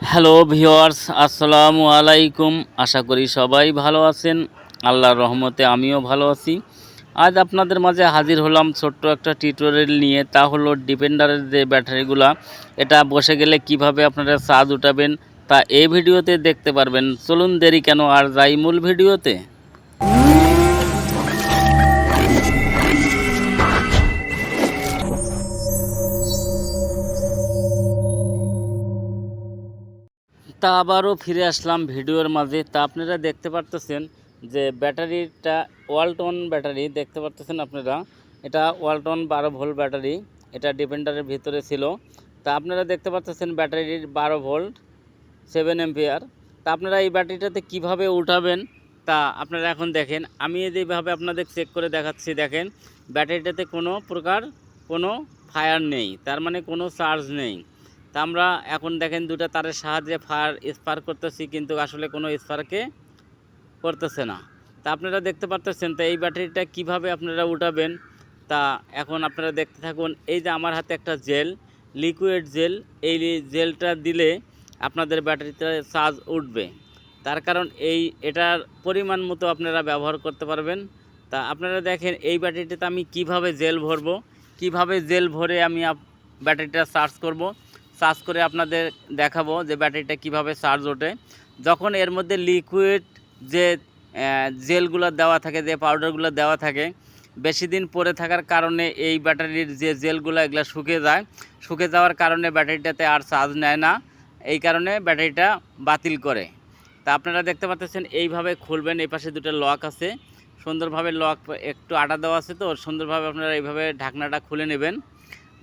Hello viewers, আসসালামু আলাইকুম। আশা করি সবাই ভালো আছেন। আল্লাহর রহমতে আমিও ভালো আছি। আজ আপনাদের মাঝে হাজির হলাম ছোট্ট একটা টিউটোরিয়াল নিয়ে। তা হলো ডিপেন্ডারের যে ব্যাটারিগুলা, এটা বসে গেলে কিভাবে আপনারা চার্জ উঠাবেন তা এই ভিডিওতে দেখতে পারবেন। চলুন দেরি কেন, আর যাই মূল ভিডিওতে। তা আবারও ফিরে আসলাম ভিডিওর মাঝে। তা আপনারা দেখতে পারতেছেন যে ব্যাটারিটা ওয়ালটন ব্যাটারি দেখতে পারতেছেন আপনারা। এটা ওয়ালটন 12 ভোল্ট ব্যাটারি, এটা ডিপেন্ডারের ভিতরে ছিল। তা আপনারা দেখতে পারতেছেন ব্যাটারির 12 ভোল্ট 7 অ্যাম্পিয়ার। তা আপনারা এই ব্যাটারিটাতে কিভাবে উঠাবেন তা আপনারা এখন দেখেন। আমি যেভাবে আপনাদের চেক করে দেখাচ্ছি, দেখেন ব্যাটারিটাতে কোনো প্রকার কোনো ফায়ার নেই, তার মানে কোনো চার্জ নেই। তা আমরা এখন দেখেন দুটা তারের সাহায্যে ফায়ার স্পার্ক করতেছি, কিন্তু আসলে কোনো স্পার্কে করতেছে না। তা আপনারা দেখতে পারতেছেন। তো এই ব্যাটারিটা কিভাবে আপনারা উঠাবেন তা এখন আপনারা দেখতে থাকুন। এই যে আমার হাতে একটা জেল, লিকুইড জেল, এই জেলটা দিলে আপনাদের ব্যাটারিতে চার্জ উঠবে। তার কারণ এটার পরিমাণ মতো আপনারা ব্যবহার করতে পারবেন। তা আপনারা দেখেন এই ব্যাটারিটাতে আমি কিভাবে জেল ভরবো, কিভাবে জেল ভরে আমি ব্যাটারিটা চার্জ করব। চার্জ করে আপনাদের দেখাবো যে ব্যাটারিটা কিভাবে চার্জ ওঠে। যখন এর মধ্যে লিকুইড যে জেলগুলো দেওয়া থাকে, যে পাউডারগুলো দেওয়া থাকে, বেশি দিন পরে থাকার কারণে এই ব্যাটারির যে জেলগুলো এগুলো শুকিয়ে যায়। শুকিয়ে যাওয়ার কারণে ব্যাটারিটাতে আর চার্জ নেয় না, এই কারণে ব্যাটারিটা বাতিল করে। তা আপনারা দেখতে পাচ্ছেন এইভাবে খুলবেন। এই পাশে দুটো লক আছে, সুন্দরভাবে লক একটু আটা দেওয়া আছে, তো সুন্দরভাবে আপনারা এইভাবে ঢাকনাটা খুলে নেবেন।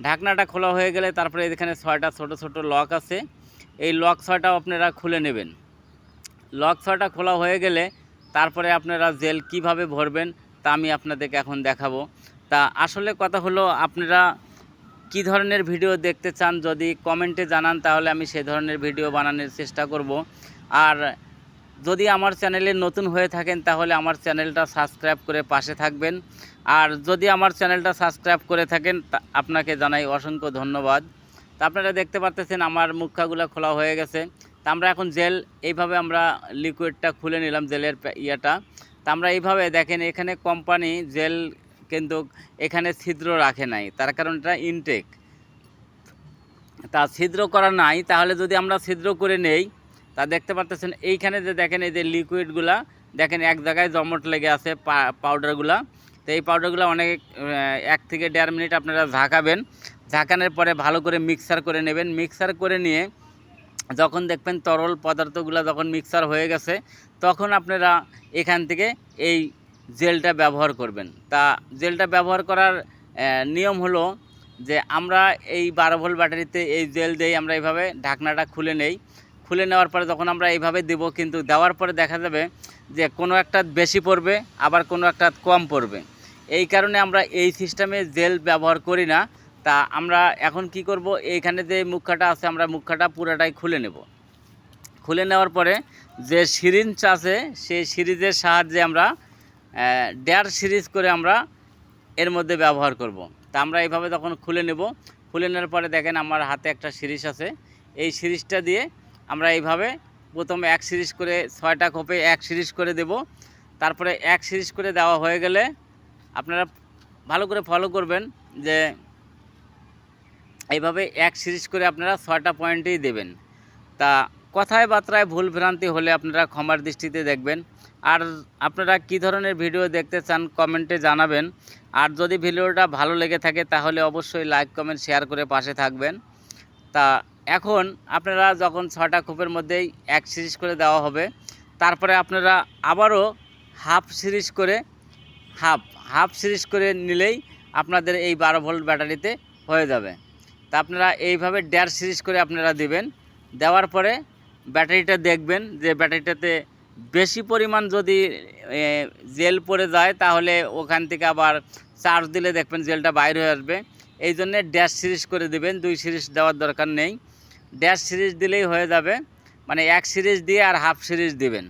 ঢাকনাটা খোলা হয়ে গেলে তারপরে এখানে 6টা ছোট ছোট লক আছে, এই লক 6টাও আপনারা খুলে নেবেন। লক 6টা খোলা হয়ে গেলে তারপরে আপনারা জেল কিভাবে ভরবেন তা আমি আপনাদেরকে এখন দেখাবো। তা আসলে কথা হলো, আপনারা কি ধরনের ভিডিও দেখতে চান যদি কমেন্টে জানান, তাহলে আমি সেই ধরনের ভিডিও বানানোর চেষ্টা করব। আর যদি আমার চ্যানেলে নতুন হয়ে থাকেন তাহলে আমার চ্যানেলটা সাবস্ক্রাইব করে পাশে থাকবেন। আর যদি আমার চ্যানেলটা সাবস্ক্রাইব করে থাকেন আপনাকে জানাই অসংখ্য ধন্যবাদ। তা আপনারা দেখতে পাচ্ছেন আমার মুখাগুলো খোলা হয়ে গেছে। তা আমরা এখন জেল এইভাবে আমরা লিকুইডটা খুলে নিলাম, জেলের ইয়েটা। তা আমরা এইভাবে দেখেন এখানে কোম্পানি জেল কিন্তু এখানে ছিদ্র রাখে নাই, তার কারণ এটা ইনটেক। তা ছিদ্র করা নাই, তাহলে যদি আমরা ছিদ্র করে নেই তা দেখতে পাচ্ছেন এইখানে যে দেখেন এই যে লিকুইডগুলা দেখেন এক জায়গায় জমট লেগে আছে পাউডারগুলা। তো এই পাউডারগুলো অনেক 1 থেকে 1.5 মিনিট আপনারা ঝাঁকাবেন। ঝাঁকানোর পরে ভালো করে মিক্সার করে নেবেন। মিক্সার করে নিয়ে যখন দেখবেন তরল পদার্থগুলো যখন মিক্সার হয়ে গেছে, তখন আপনারা এখান থেকে এই জেলটা ব্যবহার করবেন। তা জেলটা ব্যবহার করার নিয়ম হলো যে আমরা এই 12 ভোল্ট ব্যাটারিতে এই জেল দিয়েই আমরা এইভাবে ঢাকনাটা খুলে নেই। খুলে নেওয়ার পরে যখন আমরা এইভাবে দেব, কিন্তু দেওয়ার পরে দেখা যাবে যে কোনো একটা বেশি পড়বে, আবার কোনো একটা কম পড়বে। এই কারণে আমরা এই সিস্টেমে জেল ব্যবহার করি না। তা আমরা এখন কি করব, এইখানে যে মুখাটা আছে আমরা মুখাটা পুরোটাই খুলে নেব। খুলে নেওয়ার পরে যে সিরিঞ্জ আছে সেই সিরিজের সাহায্যে আমরা 1.5 সিরিজ করে আমরা এর মধ্যে ব্যবহার করব। তা আমরা এইভাবে যখন খুলে নেব, খুলে নেওয়ার পরে দেখেন আমার হাতে একটা সিরিজ আছে। এই সিরিজটা দিয়ে আমরা এইভাবে প্রথমে 1 সিরিজ করে 6টা খোপে 1 সিরিজ করে দেব। তারপরে 1 সিরিজ করে দেওয়া হয়ে গেলে আপনারা ভালো করে ফলো করবেন যে এইভাবে 1 সিরিজ করে আপনারা 6টা পয়েন্টেই দেবেন। তা কথায় বার্তায় ভুল ভ্রান্তি হলে আপনারা ক্ষমার দৃষ্টিতে দেখবেন। আর আপনারা কি ধরনের ভিডিও দেখতে চান কমেন্টে জানাবেন। আর যদি ভিডিওটা ভালো লেগে থাকে তাহলে অবশ্যই লাইক কমেন্ট শেয়ার করে পাশে থাকবেন। তা এখন আপনারা যখন 6টা খোপের মধ্যেই 1 সিরিজ করে দেওয়া হবে, তারপরে আপনারা আবারও হাফ সিরিজ করে হাফ সিরিজ করে নিলেই আপনাদের এই 12 ভোল্ট ব্যাটারিতে হয়ে যাবে। তা আপনারা এইভাবে 1.5 সিরিজ করে আপনারা দিবেন। দেওয়ার পরে ব্যাটারিটা দেখবেন যে ব্যাটারিটাতে বেশি পরিমাণ যদি জেল পড়ে যায় তাহলে ওখান থেকে আবার চার্জ দিলে দেখবেন জেলটা বাইরে হয়ে আসবে। এই জন্যে 1.5 সিরিজ করে দিবেন, 2 সিরিজ দেওয়ার দরকার নেই। 1.5 সিরিজ দিলেই হয়ে যাবে, মানে 1 সিরিজ দিয়ে আর হাফ সিরিজ দিবেন,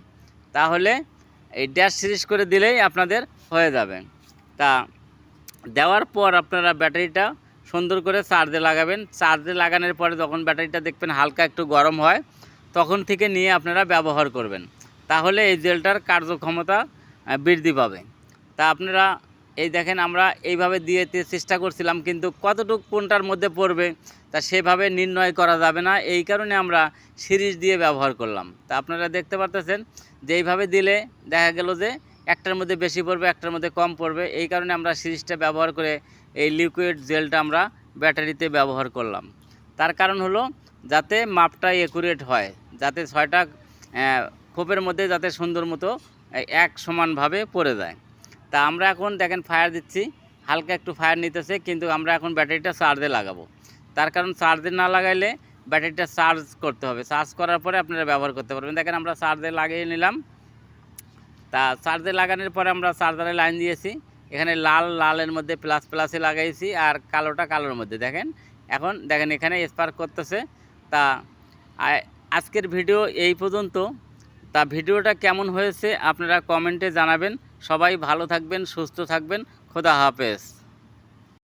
তাহলে এই 1.5 সিরিজ করে দিলেই আপনাদের হয়ে যাবে। তা দেওয়ার পর আপনারা ব্যাটারিটা সুন্দর করে চার্জে লাগাবেন। চার্জে লাগানোর পরে যখন ব্যাটারিটা দেখবেন হালকা একটু গরম হয়, তখন থেকে নিয়ে আপনারা ব্যবহার করবেন, তাহলে এই জেলটার কার্যক্ষমতা বৃদ্ধি পাবে। তা আপনারা এই দেখেন আমরা এইভাবে দিয়ে চেষ্টা করছিলাম, কিন্তু কতটুকু কোনটার মধ্যে পড়বে তা সেভাবে নির্ণয় করা যাবে না, এই কারণে আমরা সিরিজ দিয়ে ব্যবহার করলাম। তা আপনারা দেখতে পারতেছেন যে এইভাবে দিলে দেখা গেল যে একটার মধ্যে বেশি পড়বে, একটার মধ্যে কম পড়বে, এই কারণে আমরা সিরিজটা ব্যবহার করে এই লিকুইড জেলটা আমরা ব্যাটারিতে ব্যবহার করলাম। তার কারণ হলো যাতে মাপটা একুরেট হয়, যাতে 6টা খোপের মধ্যে যাতে সুন্দর মতো এক সমানভাবে পড়ে যায়। তা আমরা এখন দেখেন ফায়ার দিচ্ছি, হালকা একটু ফায়ার নিতেছে, কিন্তু আমরা এখন ব্যাটারিটা চার্জে লাগাবো। তার কারণ চার্জে না লাগাইলে ব্যাটারিটা চার্জ করতে হবে, চার্জ করার পরে আপনারা ব্যবহার করতে পারবেন। দেখেন আমরা চার্জে লাগিয়ে নিলাম। তা চার্জে লাগানোর পরে আমরা চার্জারে লাইন দিয়েছি, এখানে লালের মধ্যে প্লাসে লাগাইছি, আর কালোটা কালোর মধ্যে। দেখেন এখন দেখেন এখানে স্পার্ক করতেছে। তা আজকের ভিডিও এই পর্যন্ত। তা ভিডিওটা কেমন হয়েছে আপনারা কমেন্টে জানাবেন। সবাই ভালো থাকবেন, সুস্থ থাকবেন। খোদা হাফেজ।